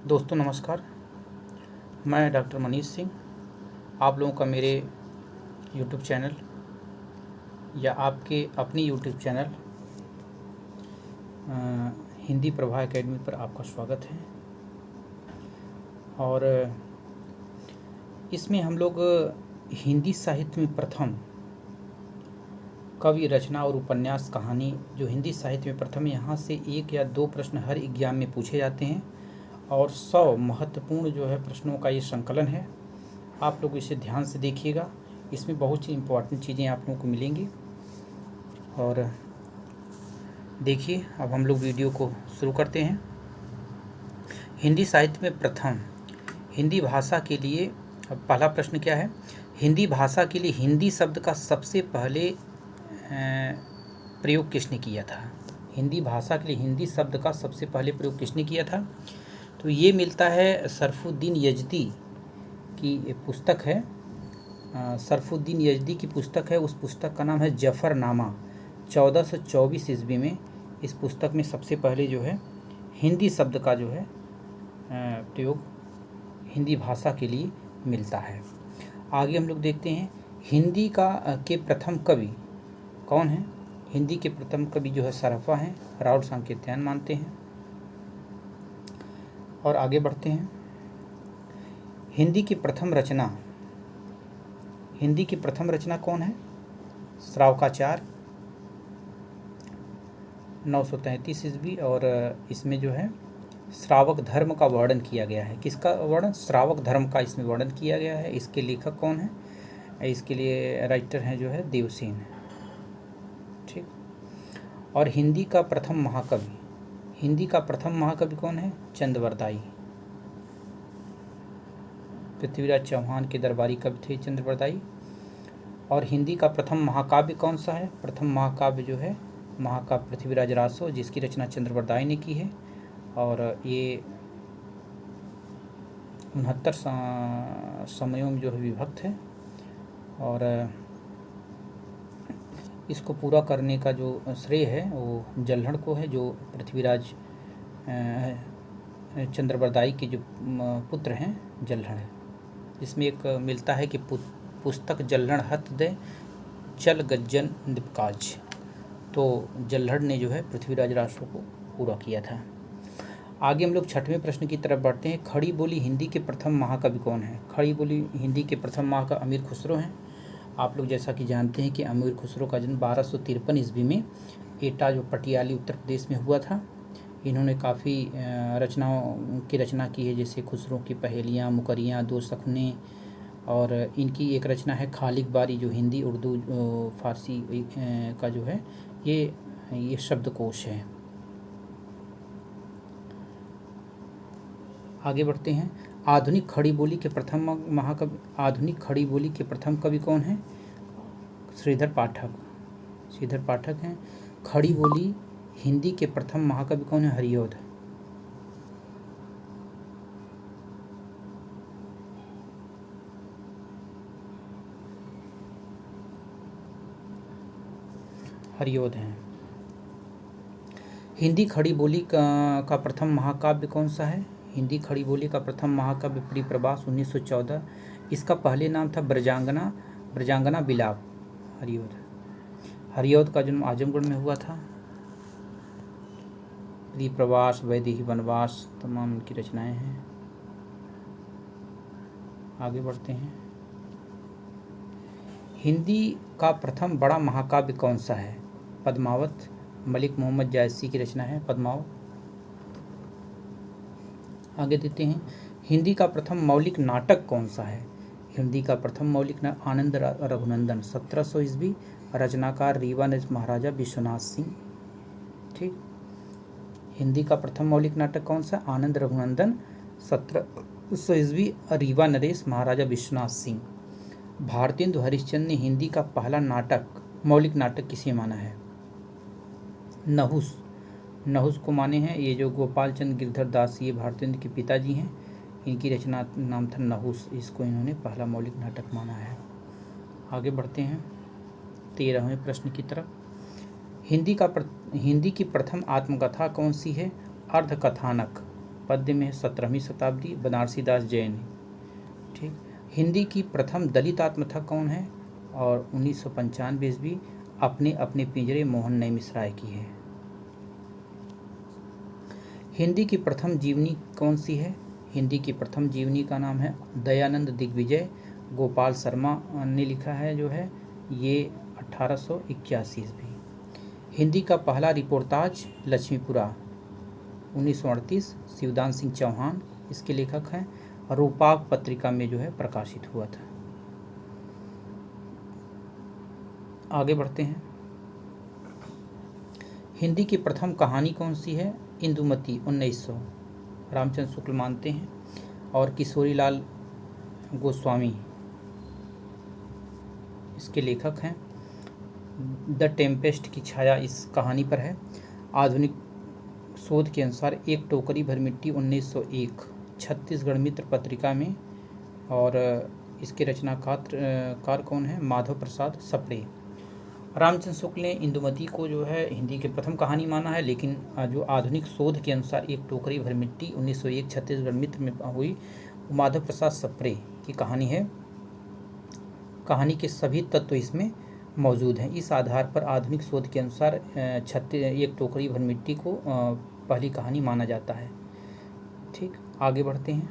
दोस्तों नमस्कार। मैं डॉक्टर मनीष सिंह आप लोगों का मेरे यूट्यूब चैनल या आपके अपनी YouTube channel Hindi Prabha academy पर आपका स्वागत है। और इसमें हम लोग हिंदी साहित्य में प्रथम कवि रचना और उपन्यास कहानी जो हिंदी साहित्य में प्रथम, यहाँ से 1 या 2 प्रश्न हर एग्जाम में पूछे जाते हैं और 100 महत्वपूर्ण जो है प्रश्नों का ये संकलन है। आप लोग इसे ध्यान से देखिएगा, इसमें बहुत सी इम्पोर्टेंट चीज़ें आप लोगों को मिलेंगी। और देखिए, अब हम लोग वीडियो को शुरू करते हैं। हिंदी साहित्य में प्रथम हिंदी भाषा के लिए, अब पहला प्रश्न क्या है? हिंदी भाषा के लिए हिंदी शब्द का सबसे पहले प्रयोग किसने किया था? हिंदी भाषा के लिए हिंदी शब्द का सबसे पहले प्रयोग किसने किया था? तो ये मिलता है सरफुद्दीन यजदी की पुस्तक है। सरफुद्दीन यजदी की पुस्तक है। उस पुस्तक का नाम है जफरनामा। 1424 ईस्वी में इस पुस्तक में सबसे पहले जो है हिंदी शब्द का जो है प्रयोग हिंदी भाषा के लिए मिलता है। आगे हम लोग देखते हैं हिंदी के प्रथम कवि कौन है? हिंदी के प्रथम कवि जो है सरफा हैं, राउल सांकेत्यायन मानते हैं। और आगे बढ़ते हैं। हिंदी की प्रथम रचना कौन है? श्रावकाचार 933 ईस्वी। और इसमें जो है श्रावक धर्म का वर्णन किया गया है। किसका वर्णन? श्रावक धर्म का इसमें वर्णन किया गया है। इसके लेखक कौन है? इसके लिए राइटर हैं जो है देवसेन। ठीक। और हिंदी का प्रथम महाकवि कौन है? चंद्रवरदाई। पृथ्वीराज चौहान के दरबारी कवि थे चंद्रवरदाई। और हिंदी का प्रथम महाकाव्य कौन सा है? प्रथम महाकाव्य जो है महाकाव्य पृथ्वीराज रासो, जिसकी रचना चंद्रवरदाई ने की है। और ये 69 समयों में जो है विभक्त है। और इसको पूरा करने का जो श्रेय है वो जल्हड़ को है, जो पृथ्वीराज चंद्रवरदाई के जो पुत्र हैं जल्हड़ है। इसमें एक मिलता है कि पुस्तक जल्हड़ हत दे चल गज्जन निपकाज। तो जल्हड़ ने जो है पृथ्वीराज रासो को पूरा किया था। आगे हम लोग 6वें प्रश्न की तरफ बढ़ते हैं। खड़ी बोली हिंदी के प्रथम महाकवि कौन है? खड़ी बोली हिंदी के प्रथम महाकवि अमीर खुसरो हैं। आप लोग जैसा कि जानते हैं कि अमीर खुसरो का जन्म 1253 ईस्वी में एटा जो पटियाली उत्तर प्रदेश में हुआ था। इन्होंने काफ़ी रचनाओं की रचना की है, जैसे खुसरो की पहेलियाँ, मुकरियाँ, दो सखने। और इनकी एक रचना है खालिक बारी, जो हिंदी उर्दू फारसी का जो है ये शब्दकोश है। आगे बढ़ते हैं। आधुनिक खड़ी बोली के प्रथम कवि कौन है? श्रीधर पाठक हैं। खड़ी बोली हिंदी के प्रथम महाकवि कौन है? हरिऔध। हैं। हिंदी खड़ी बोली का प्रथम महाकाव्य कौन सा है? हिंदी खड़ी बोली का प्रथम महाकाव्य परिप्रवास 1914। इसका पहले नाम था ब्रजांगना बिलाप। हरिऔध का जन्म आजमगढ़ में हुआ था। परिप्रवास, वैदेही वनवास, तमाम इनकी रचनाएं हैं। आगे बढ़ते हैं। हिंदी का प्रथम बड़ा महाकाव्य कौन सा है? पद्मावत। मलिक मोहम्मद जायसी की रचना है पद्मावत। आगे देते हैं। हिंदी का प्रथम मौलिक नाटक कौन सा है? हिंदी का प्रथम मौलिक नाटक आनंद रघुनंदन 1700 ईस्वी। रचनाकार रीवा नरेश महाराजा विश्वनाथ सिंह। ठीक। हिंदी का प्रथम मौलिक नाटक कौन सा? आनंद रघुनंदन 1700 ईस्वी। रीवा नरेश महाराजा विश्वनाथ सिंह। भारतेंदु हरिश्चंद्र ने हिंदी का पहला मौलिक नाटक किसे माना है? नहुस को माने हैं। ये जो गोपाल चंद्र गिरधर दास, ये भारतेंदु के पिताजी हैं। इनकी रचना नाम था नहुस। इसको इन्होंने पहला मौलिक नाटक माना है। आगे बढ़ते हैं 13वें प्रश्न की तरफ। हिंदी की प्रथम आत्मकथा कौन सी है? अर्धकथानक। पद्य में है 17वीं शताब्दी, बनारसी दास जैन। ठीक। हिंदी की प्रथम दलित आत्मकथा कौन है? और 1995 ईस्वी अपने अपने पिंजरे मोहन नई मिश्राय की है। हिंदी की प्रथम जीवनी कौन सी है? हिंदी की प्रथम जीवनी का नाम है दयानंद दिग्विजय, गोपाल शर्मा ने लिखा है जो है ये 1881 ईस्वी। हिंदी का पहला रिपोर्टाज लक्ष्मीपुरा 1938, शिवदान सिंह चौहान इसके लेखक हैं। रूपाक पत्रिका में जो है प्रकाशित हुआ था। आगे बढ़ते हैं। हिंदी की प्रथम कहानी कौन सी है? इंदुमती 1900, रामचंद्र शुक्ल मानते हैं और किशोरीलाल गोस्वामी इसके लेखक हैं। द टेम्पेस्ट की छाया इस कहानी पर है। आधुनिक शोध के अनुसार एक टोकरी भर मिट्टी 1901 छत्तीसगढ़ मित्र पत्रिका में, और इसके रचनाकार कौन है? माधव प्रसाद सप्रे। रामचंद्र शुक्ल ने इंदुमती को जो है हिंदी की प्रथम कहानी माना है, लेकिन जो आधुनिक शोध के अनुसार एक टोकरी भर मिट्टी 1901 छत्तीसगढ़ मित्र में हुई माधव प्रसाद सप्रे की कहानी है। कहानी के सभी तत्व इसमें मौजूद हैं। इस आधार पर आधुनिक शोध के अनुसार एक टोकरी भर मिट्टी को पहली कहानी माना जाता है। ठीक, आगे बढ़ते हैं।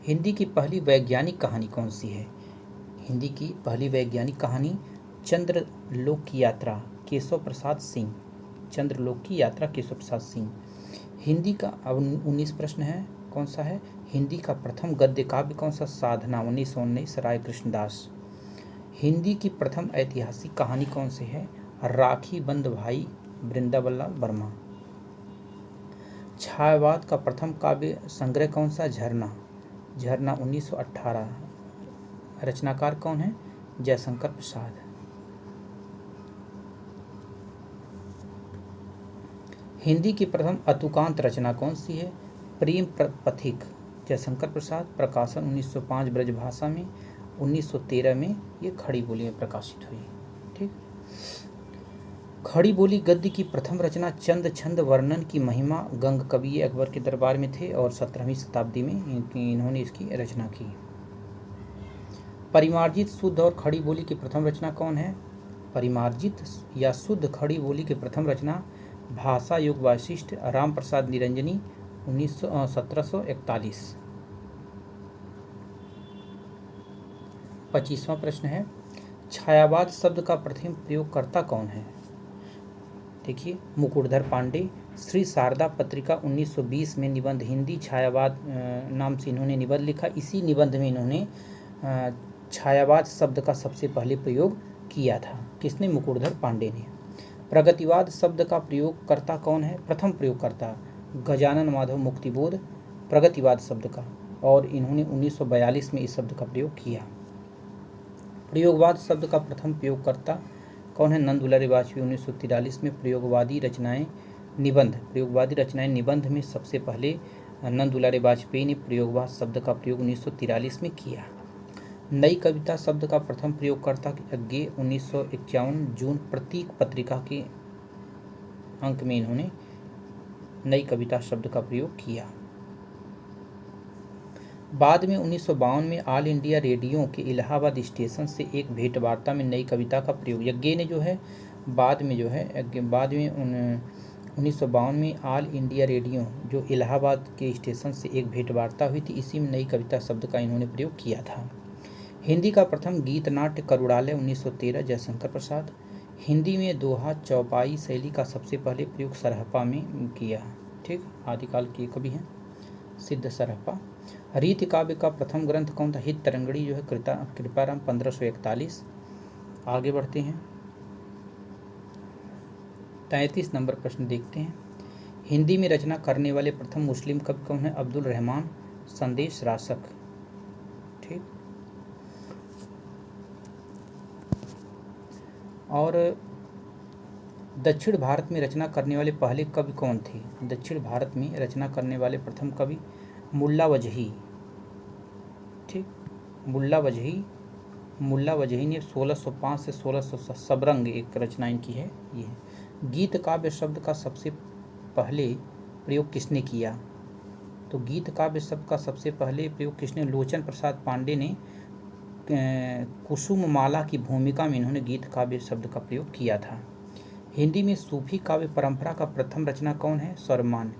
हिंदी की पहली वैज्ञानिक कहानी कौन सी है? हिंदी की पहली वैज्ञानिक कहानी चंद्रलोक की यात्रा केशव प्रसाद सिंह। चंद्रलोक की यात्रा केशव प्रसाद सिंह। हिंदी का अब 19 प्रश्न है, कौन सा है? हिंदी का प्रथम गद्य काव्य कौन सा? साधना 1919, राय कृष्णदास। हिंदी की प्रथम ऐतिहासिक कहानी कौन सी है? राखी बंद भाई वृंदावनलाल वर्मा। छायावाद का प्रथम काव्य संग्रह कौन सा? झरना। झरना 1918। रचनाकार कौन है? जयशंकर प्रसाद। हिंदी की प्रथम अतुकांत रचना कौन सी है? प्रेम पथिक, जयशंकर प्रसाद। प्रकाशन 1905 ब्रजभाषा में। 1913 में ये खड़ी बोली में प्रकाशित हुई। ठीक। खड़ी बोली गद्य की प्रथम रचना चंद छंद वर्णन की महिमा गंग कवि अकबर के दरबार में थे और 17वीं शताब्दी में इन्होंने इसकी रचना की। परिमार्जित शुद्ध और खड़ी बोली की प्रथम रचना कौन है? परिमार्जित या शुद्ध खड़ी बोली की प्रथम रचना भाषा युग वाशिष्ठ राम प्रसाद निरंजनी 1741। 25वां प्रश्न है, छायावाद शब्द का प्रथम प्रयोगकर्ता कौन है? देखिए, मुकुटधर पांडे। श्री शारदा पत्रिका 1920 में निबंध हिंदी छायावाद नाम से इन्होंने निबंध लिखा। इसी निबंध में इन्होंने छायावाद शब्द का सबसे पहले प्रयोग किया था। किसने? मुकुटधर पांडे ने। प्रगतिवाद शब्द का प्रयोगकर्ता कौन है? प्रथम प्रयोगकर्ता गजानन माधव मुक्तिबोध प्रगतिवाद शब्द का, और इन्होंने 1942 में इस शब्द का प्रयोग किया। प्रयोगवाद शब्द का प्रथम प्रयोगकर्ता कौन है? नंद दुलारी वाजपेयी 1943 में प्रयोगवादी रचनाएं निबंध में सबसे पहले नंद दुलारी वाजपेयी ने प्रयोगवाद शब्द का प्रयोग 1943 में किया। नई कविता शब्द का प्रथम प्रयोगकर्ता अज्ञे 1951 जून प्रतीक पत्रिका के अंक में इन्होंने नई कविता शब्द का प्रयोग किया। बाद में 1952 में ऑल इंडिया रेडियो के इलाहाबाद स्टेशन से एक भेंटवार्ता में नई कविता का प्रयोग यज्ञ ने जो है बाद में 1952 में ऑल इंडिया रेडियो जो इलाहाबाद के स्टेशन से एक भेंटवार्ता हुई थी, इसी में नई कविता शब्द का इन्होंने प्रयोग किया था। हिंदी का प्रथम गीत नाट्य करुड़ालय 1913 जयशंकर प्रसाद। हिंदी में दोहा चौपाई शैली का सबसे पहले प्रयोग सरहपा में किया। ठीक, आदिकाल के कवि हैं सिद्ध सरहपा। रीति काव्य का प्रथम ग्रंथ कौन था? हित तरंगड़ी जो है कृपाराम 1541। आगे बढ़ते हैं। 33 नंबर प्रश्न देखते हैं। हिंदी में रचना करने वाले प्रथम मुस्लिम कवि कौन है? अब्दुल रहमान संदेश रासक। ठीक, और दक्षिण भारत में रचना करने वाले पहले कवि कौन थे? दक्षिण भारत में रचना करने वाले प्रथम कवि मुल्ला वजही। ठीक, मुल्ला वजही ने 1605 से 1600 सबरंग एक रचना इनकी है। ये गीत काव्य शब्द का सबसे पहले प्रयोग किसने किया? तो गीत काव्य शब्द का सबसे पहले प्रयोग किसने? लोचन प्रसाद पांडे ने कुसुममाला की भूमिका में इन्होंने गीत काव्य शब्द का प्रयोग किया था। हिंदी में सूफी काव्य परंपरा का प्रथम रचना कौन है? स्वरमान।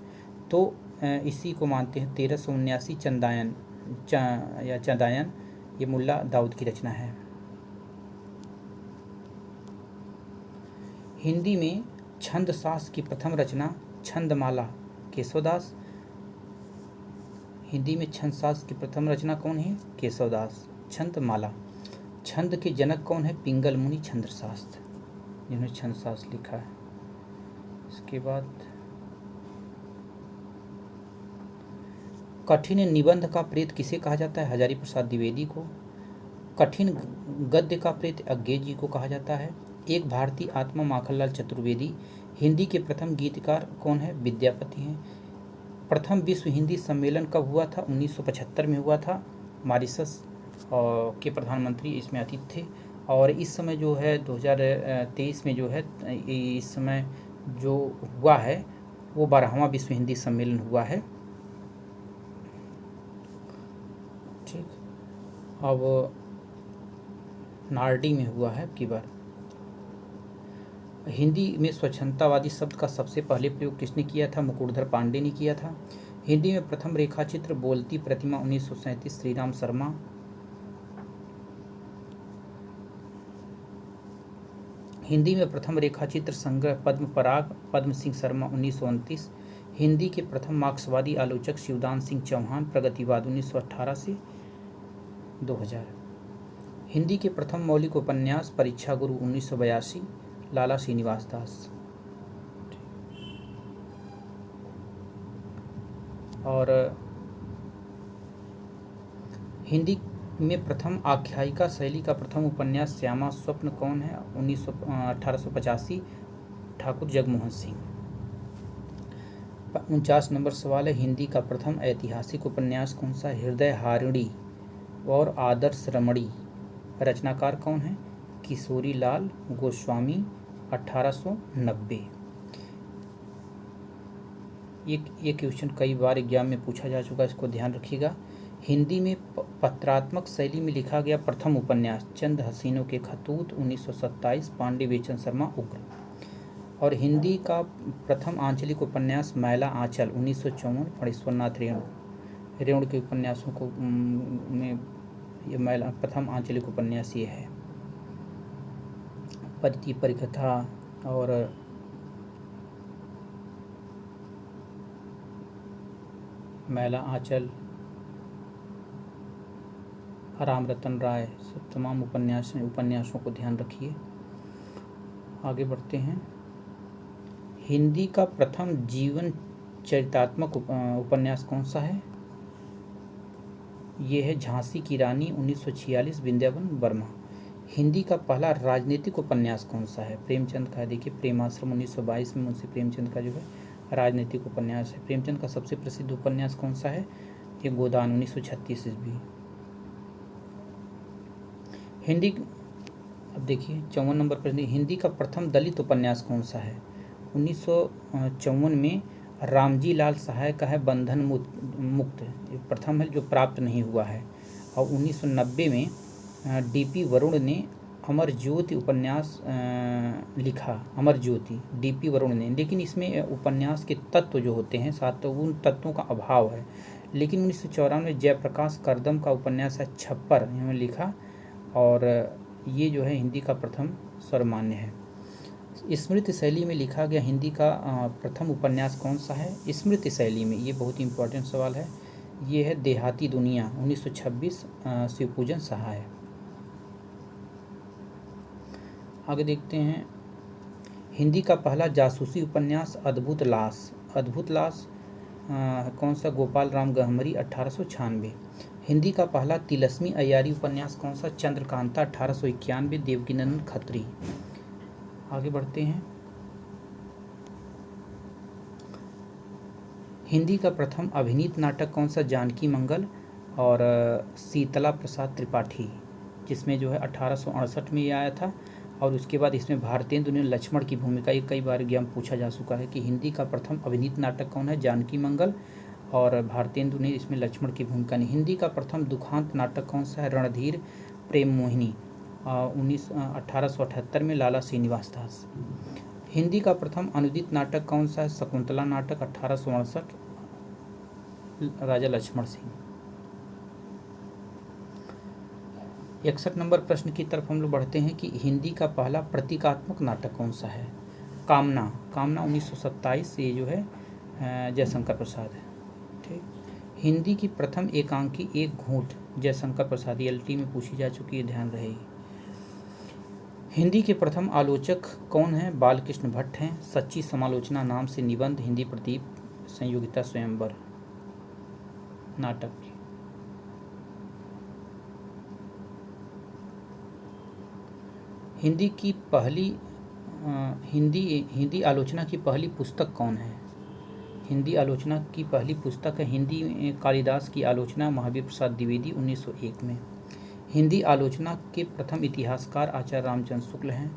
तो इसी को मानते हैं 1379 चंदायन, ये मुल्ला दाऊद की रचना है। हिंदी में छंद शास्त्र की प्रथम रचना छंदमाला, केशवदास। हिंदी में छंद शास्त्र की प्रथम रचना कौन है? केशवदास, छंदमाला। छंद के जनक कौन है? पिंगल मुनि छंद शास्त्र, जिन्होंने छंद शास्त्र लिखा है। इसके बाद कठिन निबंध का प्रेत किसे कहा जाता है? हजारी प्रसाद द्विवेदी को। कठिन गद्य का प्रेत अज्ञे जी को कहा जाता है। एक भारतीय आत्मा माखनलाल चतुर्वेदी। हिंदी के प्रथम गीतकार कौन है? विद्यापति हैं। प्रथम विश्व हिंदी सम्मेलन कब हुआ था? 1975 में हुआ था। मॉरिशस के प्रधानमंत्री इसमें अतिथि थे। और इस समय जो है 2023 में जो है इस समय जो हुआ है वो 12वां विश्व हिंदी सम्मेलन हुआ है। ठीक, अब नारडी में हुआ है की बार। हिंदी में स्वच्छंदतावादी शब्द का सबसे पहले प्रयोग किसने किया था? मुकुटधर पांडे ने किया था। हिंदी में प्रथम रेखाचित्र बोलती प्रतिमा 1937 श्रीराम शर्मा। हिंदी में प्रथम रेखाचित्र संग्रह पद्म पराग पद्म सिंह शर्मा 1929। हिंदी के प्रथम मार्क्सवादी आलोचक शिवदान सिंह चौहान, प्रगतिवाद 1918 से 2000। हिंदी के प्रथम मौलिक उपन्यास परीक्षा गुरु 1982, लाला श्रीनिवास दास। और हिंदी में प्रथम आख्यायिका शैली का प्रथम उपन्यास श्यामा स्वप्न कौन है? 1885, ठाकुर जगमोहन सिंह। 49 नंबर सवाल है, हिंदी का प्रथम ऐतिहासिक उपन्यास कौन सा? हृदय हारिणी और आदर्श रमणी। रचनाकार कौन है? किशोरी लाल गोस्वामी, 1890। ये क्वेश्चन कई बार एग्जाम में पूछा जा चुका है, इसको ध्यान रखिएगा। हिंदी में पत्रात्मक शैली में लिखा गया प्रथम उपन्यास चंद हसीनों के खतूत 1927, पांडे बेचन शर्मा, उग्र। और हिंदी का प्रथम आंचलिक उपन्यास मैला आंचल 1954, फणीश्वरनाथ रेणु के उपन्यासों को में ये मैला प्रथम आंचलिक उपन्यास ये है। परिधि परिकथा और मैला आंचल, राम रतन राय, सब तमाम उपन्यासों को ध्यान रखिए। आगे बढ़ते हैं। हिंदी का प्रथम जीवन चरितात्मक उपन्यास कौन सा है? ये है झांसी की रानी 1946, विद्यावन वर्मा। हिंदी का पहला राजनीतिक उपन्यास कौन सा है? प्रेमचंद का। देखिए प्रेमाश्रम 1922 में मुंशी प्रेमचंद का जो है राजनीतिक उपन्यास है। प्रेमचंद का सबसे प्रसिद्ध उपन्यास कौन सा है? ये गोदान 1936 ईस्वी। हिंदी, अब देखिए 54 नंबर पर, हिंदी का प्रथम दलित उपन्यास कौन सा है? 1954 में रामजी लाल सहाय का है बंधन मुक्त, प्रथम है जो प्राप्त नहीं हुआ है। और 1990 में डीपी वरुण ने अमर ज्योति उपन्यास लिखा, अमर ज्योति डीपी वरुण ने, लेकिन इसमें उपन्यास के तत्व जो होते हैं साथ तो उन तत्वों का अभाव है। लेकिन 1994 में जयप्रकाश करदम का उपन्यास है छप्पर, इन्होंने लिखा, और ये जो है हिंदी का प्रथम सर्वमान्य है। स्मृति शैली में लिखा गया हिंदी का प्रथम उपन्यास कौन सा है? स्मृति शैली में, ये बहुत इंपॉर्टेंट सवाल है। ये है देहाती दुनिया 1926, शिवपूजन सहाय। आगे देखते हैं। हिंदी का पहला जासूसी उपन्यास अद्भुत लाश। अद्भुत लाश कौन सा? गोपाल राम गहमरी, 1896। हिंदी का पहला तिलस्मी अय्यारी उपन्यास कौन सा? चंद्रकांता, 1891, देवकीनंदन खत्री। आगे बढ़ते हैं। हिंदी का प्रथम अभिनीत नाटक कौन सा? जानकी मंगल और शीतला प्रसाद त्रिपाठी, जिसमें जो है 1868 में ये आया था। और उसके बाद इसमें भारतेंदु ने लक्ष्मण की भूमिका, ये कई बार एग्जाम पूछा जा चुका है कि हिंदी का प्रथम अभिनीत नाटक कौन है? जानकी मंगल और भारतेंदु ने इसमें लक्ष्मण की भूमिका नहीं। हिंदी का प्रथम दुखांत नाटक कौन सा है? रणधीर प्रेम मोहिनी 1878 में, लाला श्रीनिवास दास। हिंदी का प्रथम अनुदित नाटक कौन सा है? शकुंतला नाटक 1868, राजा लक्ष्मण सिंह। 61 नंबर प्रश्न की तरफ हम लोग बढ़ते हैं कि हिंदी का पहला प्रतीकात्मक नाटक कौन सा है? कामना 1927, ये जो है जयशंकर प्रसाद है। ठीक। हिंदी की प्रथम एकांकी एक घूंट जयशंकर प्रसाद, एलटी में पूछी जा चुकी है, ध्यान रहेगी। हिंदी के प्रथम आलोचक कौन है? बालकृष्ण भट्ट हैं। सच्ची समालोचना नाम से निबंध हिंदी प्रदीप संयोगिता स्वयंवर नाटक की। हिंदी की पहली हिंदी आलोचना की पहली पुस्तक कौन है? हिंदी आलोचना की पहली पुस्तक है हिंदी कालिदास की आलोचना, महावीर प्रसाद द्विवेदी 1901 में। हिंदी आलोचना के प्रथम इतिहासकार आचार्य रामचंद्र शुक्ल हैं।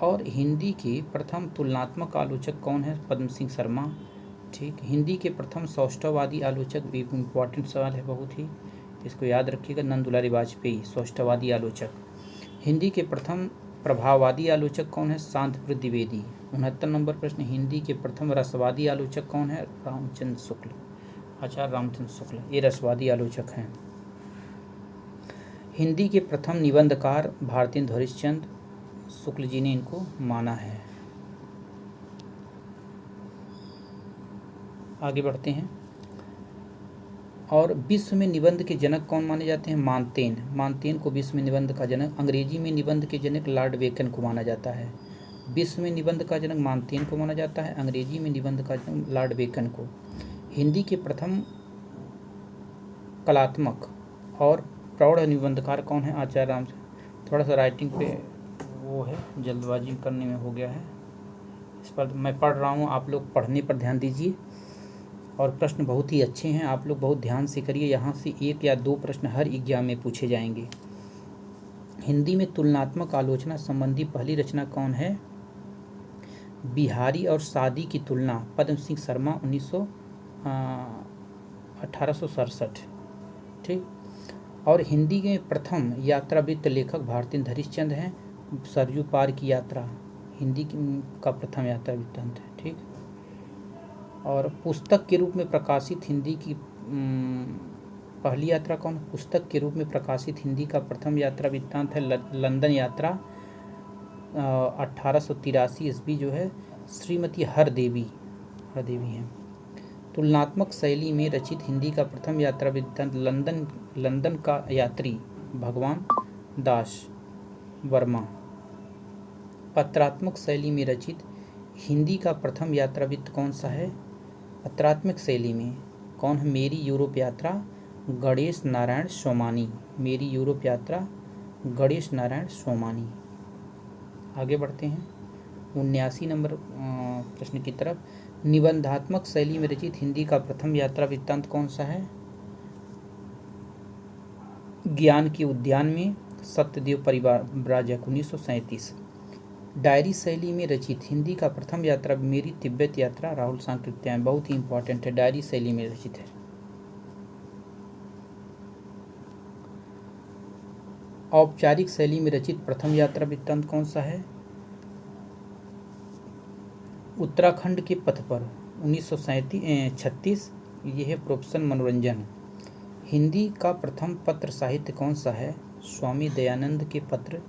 और हिंदी के प्रथम तुलनात्मक आलोचक कौन है? पद्म सिंह शर्मा। ठीक। हिंदी के प्रथम सौष्ठववादी आलोचक, भी इम्पॉर्टेंट सवाल है बहुत ही, इसको याद रखिएगा, नंद दुलारी वाजपेयी सौष्ठववादी आलोचक। हिंदी के प्रथम प्रभाववादी आलोचक कौन है? शांतप्रद द्विवेदी। 69 नंबर प्रश्न, हिंदी के प्रथम रसवादी आलोचक कौन है? रामचंद्र शुक्ल, आचार्य रामचंद्र शुक्ल, ये रसवादी आलोचक हैं। हिंदी के प्रथम निबंधकार भारतेंदु हरिश्चंद्र, शुक्ल जी ने इनको माना है। आगे बढ़ते हैं। और विश्व में निबंध के जनक कौन माने जाते हैं? मानतेन। मानतेन को विश्व में निबंध का जनक, अंग्रेजी में निबंध के जनक लॉर्ड बेकन को माना जाता है। विश्व में निबंध का जनक मानतेन को माना जाता है, अंग्रेजी में निबंध का जनक लॉर्ड बेकन को। हिंदी के प्रथम कलात्मक और प्रौढ़ निबंधकार कौन है? आचार्य राम। थोड़ा सा राइटिंग पे वो है, जल्दबाजी करने में हो गया है, इस पर मैं पढ़ रहा हूँ, आप लोग पढ़ने पर ध्यान दीजिए। और प्रश्न बहुत ही अच्छे हैं, आप लोग बहुत ध्यान से करिए, यहाँ से 1 या 2 प्रश्न हर एग्जाम में पूछे जाएंगे। हिंदी में तुलनात्मक आलोचना संबंधी पहली रचना कौन है? बिहारी और सादी की तुलना, पद्म सिंह शर्मा 1867। ठीक। और हिंदी के प्रथम यात्रा वृत्त लेखक भारतेंदु हरिश्चंद्र हैं। सरयू पार की यात्रा हिंदी का प्रथम यात्रा वृत्तांत है। ठीक। और पुस्तक के रूप में प्रकाशित हिंदी की पहली यात्रा कौन? पुस्तक के रूप में प्रकाशित हिंदी का प्रथम यात्रा वृत्तांत है लंदन यात्रा 1883 ईस्वी, जो है श्रीमती हरदेवी हैं। तुलनात्मक शैली में रचित हिंदी का प्रथम यात्रा वृत्तांत लंदन का यात्री भगवान दास वर्मा। पत्रात्मक शैली में रचित हिंदी का प्रथम यात्रा वृत्त कौन सा है? पत्रात्मक शैली में कौन है? मेरी यूरोप यात्रा, गणेश नारायण सोमानी। मेरी यूरोप यात्रा, गणेश नारायण सोमानी। आगे बढ़ते हैं 79 नंबर प्रश्न की तरफ। निबंधात्मक शैली में रचित हिंदी का प्रथम यात्रा वृत्तांत कौन सा है? ज्ञान के उद्यान में, सत्यदेव परिव्राजक 1937। डायरी शैली में रचित हिंदी का प्रथम यात्रा मेरी तिब्बत यात्रा, राहुल सांकृत्यायन, बहुत ही इंपॉर्टेंट है, डायरी शैली में रचित है। औपचारिक शैली में रचित प्रथम यात्रा वृत्तांत कौन सा है? उत्तराखंड के पथ पर 1936, ये है प्रोफेसर मनोरंजन। हिंदी का प्रथम पत्र साहित्य कौन सा है? स्वामी दयानंद के पत्र,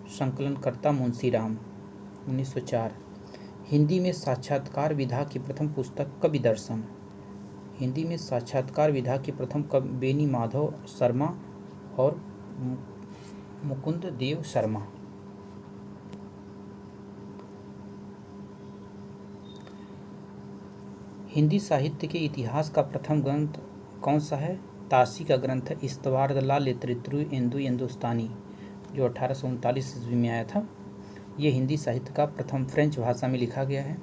संकलनकर्ता मुंशीराम 1904। हिंदी में साक्षात्कार विधा की प्रथम पुस्तक कवि दर्शन। हिंदी में साक्षात्कार विधा की प्रथम कवि बेनी माधव शर्मा और मुकुंद देव शर्मा। हिंदी साहित्य के इतिहास का प्रथम ग्रंथ कौन सा है? ताशी का ग्रंथ है इस्तवारदलाल इंदु हिंदुस्तानी, जो 1839 ईस्वी में आया था। ये हिंदी साहित्य का प्रथम फ्रेंच भाषा में लिखा गया है।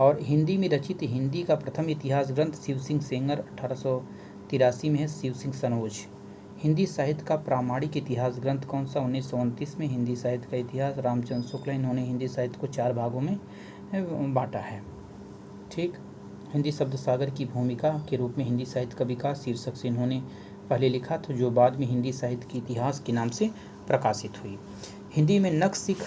और हिंदी में रचित हिंदी का प्रथम इतिहास ग्रंथ शिव सिंह सेंगर 1883 में है, शिव सिंह सनोज। हिंदी साहित्य का प्रामाणिक इतिहास ग्रंथ कौन सा? 1929 में हिंदी साहित्य का इतिहास, रामचंद्र शुक्ल। इन्होंने हिंदी साहित्य को 4 भागों में बांटा है। ठीक। हिंदी शब्द सागर की भूमिका के रूप में हिंदी साहित्य का विकास शीर्षक से इन्होंने पहले लिखा था, जो बाद में हिंदी साहित्य के इतिहास के नाम से प्रकाशित हुई। हिंदी में नक्श सिख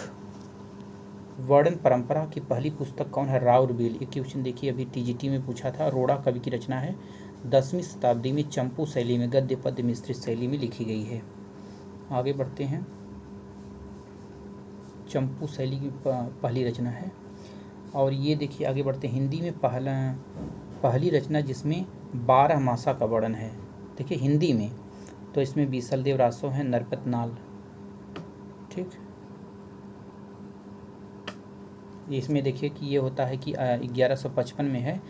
वर्णन परंपरा की पहली पुस्तक कौन है? राउरबील। ये क्वेश्चन देखिए अभी टीजीटी में पूछा था। रोड़ा कवि की रचना है, 10वीं शताब्दी में चंपू शैली में गद्य पद्य मिश्रित शैली में लिखी गई है। आगे बढ़ते हैं। चंपू शैली की पहली रचना है। और ये देखिए आगे बढ़ते हैं। हिंदी में पहली रचना जिसमें 12 मासा का वर्णन है। देखिए हिंदी में तो इसमें बीसल देव रासो है, नरपत नाल, ठीक। इसमें देखिए कि ये होता है कि 1155 में है,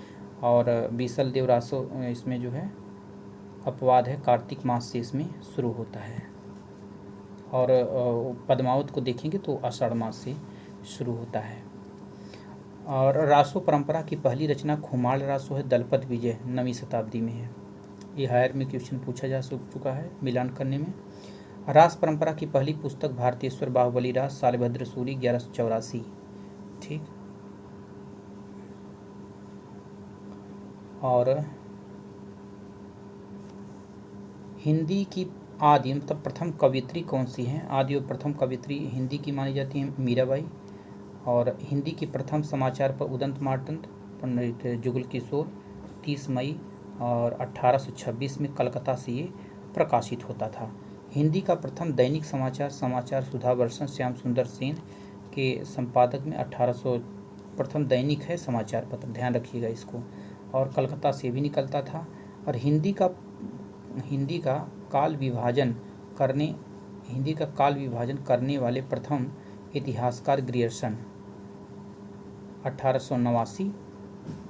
और बीसल देव रासो इसमें जो है अपवाद है, कार्तिक मास से इसमें शुरू होता है। और पद्मावत को देखेंगे तो आषाढ़ मास से शुरू होता है। और रासो परंपरा की पहली रचना खुमाल रासो है, दलपत विजय 9वीं शताब्दी में है। ये हायर में क्वेश्चन पूछा जा चुका है मिलान करने में। रास परंपरा की पहली पुस्तक भारतेश्वर बाहुबली रास, शालभद्र सूरी 1184, ठीक। और हिंदी की आदि मतलब प्रथम कवियत्री कौन सी हैं? आदि और प्रथम कवियत्री हिंदी की मानी जाती है मीराबाई। और हिंदी की प्रथम समाचार पर उदंत मार्तंड पंडित जुगल किशोर 30 मई और 1826 में कलकत्ता से ये प्रकाशित होता था। हिंदी का प्रथम दैनिक समाचार सुधा वर्षन श्याम सुंदर सेन के संपादक में 1800 प्रथम दैनिक है समाचार पत्र, ध्यान रखिएगा इसको, और कलकत्ता से भी निकलता था। और हिंदी का काल विभाजन करने वाले प्रथम इतिहासकार ग्रियर्सन 1889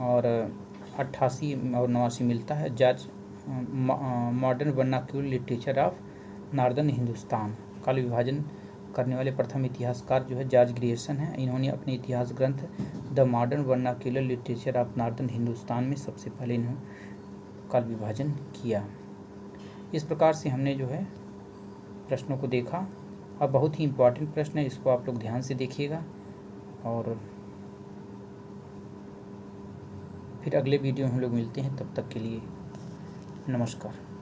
और 88 और 89 मिलता है। George modern vernacular literature of northern Hindustan, काल विभाजन करने वाले प्रथम इतिहासकार जो है जॉर्ज ग्रियर्सन है। इन्होंने अपने इतिहास ग्रंथ the modern vernacular literature of northern Hindustan में सबसे पहले इन्होंने काल विभाजन किया। इस प्रकार से हमने जो है प्रश्नों को देखा। अब बहुत ही इम्पोर्टेंट प्रश्न है, इसको आप लोग ध्यान से देखिएगा। और फिर अगले वीडियो में हम लोग मिलते हैं, तब तक के लिए नमस्कार।